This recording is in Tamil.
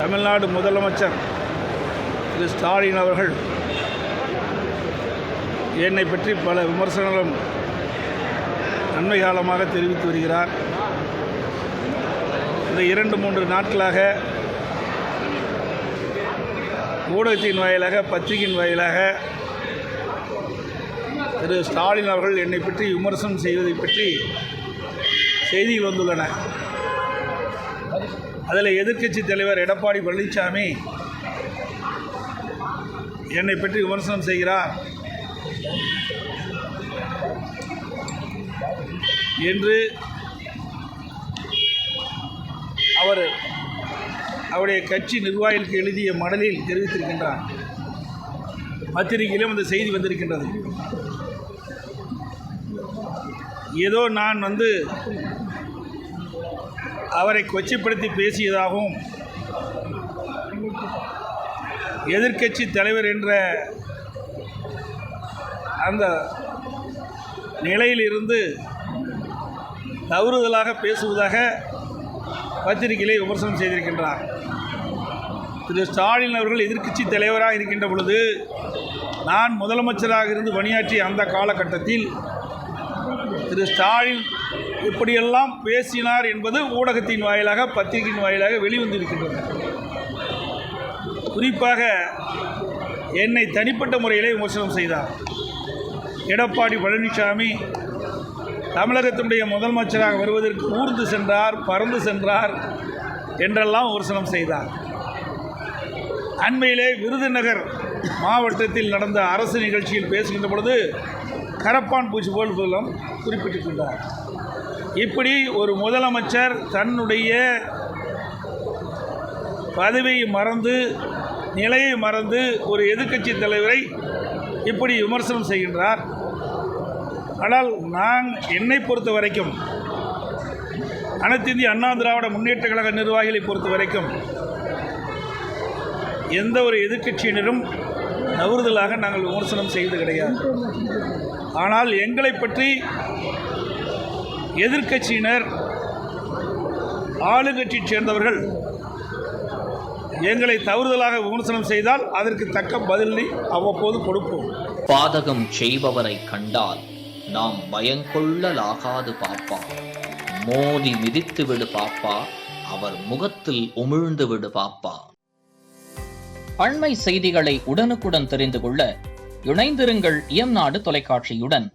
தமிழ்நாடு முதலமைச்சர் திரு ஸ்டாலின் அவர்கள் என்னை பற்றி பல விமர்சனங்களும் நன்மை காலமாக தெரிவித்து வருகிறார். இந்த 2-3 நாட்களாக ஊடகத்தின் வாயிலாக, பத்திரிகையின் வாயிலாக திரு ஸ்டாலின் அவர்கள் என்னை பற்றி விமர்சனம் செய்வதை பற்றி செய்திகள் வந்துள்ளன. அதில் எதிர்க்கட்சி தலைவர் எடப்பாடி பழனிசாமி என்னை பற்றி விமர்சனம் செய்கிறார் என்று அவருடைய கட்சி நிர்வாகிகளுக்கு எழுதிய மடலில் தெரிவித்திருக்கின்றார். பத்திரிகையிலும் அந்த செய்தி வந்திருக்கின்றது. ஏதோ நான் அவரை கொச்சைப்படுத்தி பேசியதாகவும், எதிர்க்கட்சி தலைவர் என்ற அந்த நிலையில் இருந்து தவறுதலாக பேசுவதாக பத்திரிகையிலே விமர்சனம் செய்திருக்கின்றார். திரு ஸ்டாலின் அவர்கள் எதிர்க்கட்சி தலைவராக இருக்கின்ற பொழுது, நான் முதலமைச்சராக இருந்து பணியாற்றிய அந்த காலகட்டத்தில் திரு ஸ்டாலின் இப்படியெல்லாம் பேசினார் என்பது ஊடகத்தின் வாயிலாக, பத்திரிகையின் வாயிலாக வெளிவந்திருக்கின்றது. குறிப்பாக என்னை தனிப்பட்ட முறையிலே விமர்சனம் செய்தார். எடப்பாடி பழனிசாமி தமிழகத்தினுடைய முதலமைச்சராக வருவதற்கு ஊர்ந்து சென்றார், பறந்து சென்றார் என்றெல்லாம் விமர்சனம் செய்தார். அண்மையிலே விருதுநகர் மாவட்டத்தில் நடந்த அரசு நிகழ்ச்சியில் பேசுகின்ற பொழுது கரப்பான் பூச்சி போல் குறிப்பிட்டிருக்கின்றார். இப்படி ஒரு முதலமைச்சர் தன்னுடைய பதவியை மறந்து, நிலையை மறந்து ஒரு எதிர்க்கட்சி தலைவரை இப்படி விமர்சனம் செய்கின்றார். ஆனால் என்னை பொறுத்த வரைக்கும், அனைத்து இந்திய அண்ணா திராவிட முன்னேற்ற கழக நிர்வாகிகளை பொறுத்த வரைக்கும், எந்த ஒரு எதிர்க்கட்சியினரும் தவறுதலாக நாங்கள் விமர்சனம் செய்து கிடையாது. ஆனால் எங்களை பற்றி எதிர்க்கட்சியினர், ஆளுங்கட்சியைச் சேர்ந்தவர்கள் எங்களை தவறுதலாக விமர்சனம் செய்தால் அதற்கு தக்க பதிலை அவ்வப்போது கொடுப்போம். பாதகம் செய்பவரை கண்டால் நாம் பயங்கொள்ளலாகாது பாப்பா, மோதி மிதித்து விடு பாப்பா, அவர் முகத்தில் உமிழ்ந்து விடு பாப்பா. அண்மை செய்திகளை உடனுக்குடன் தெரிந்து கொள்ள இணைந்திருங்கள் இயம்நாடு தொலைக்காட்சியுடன்.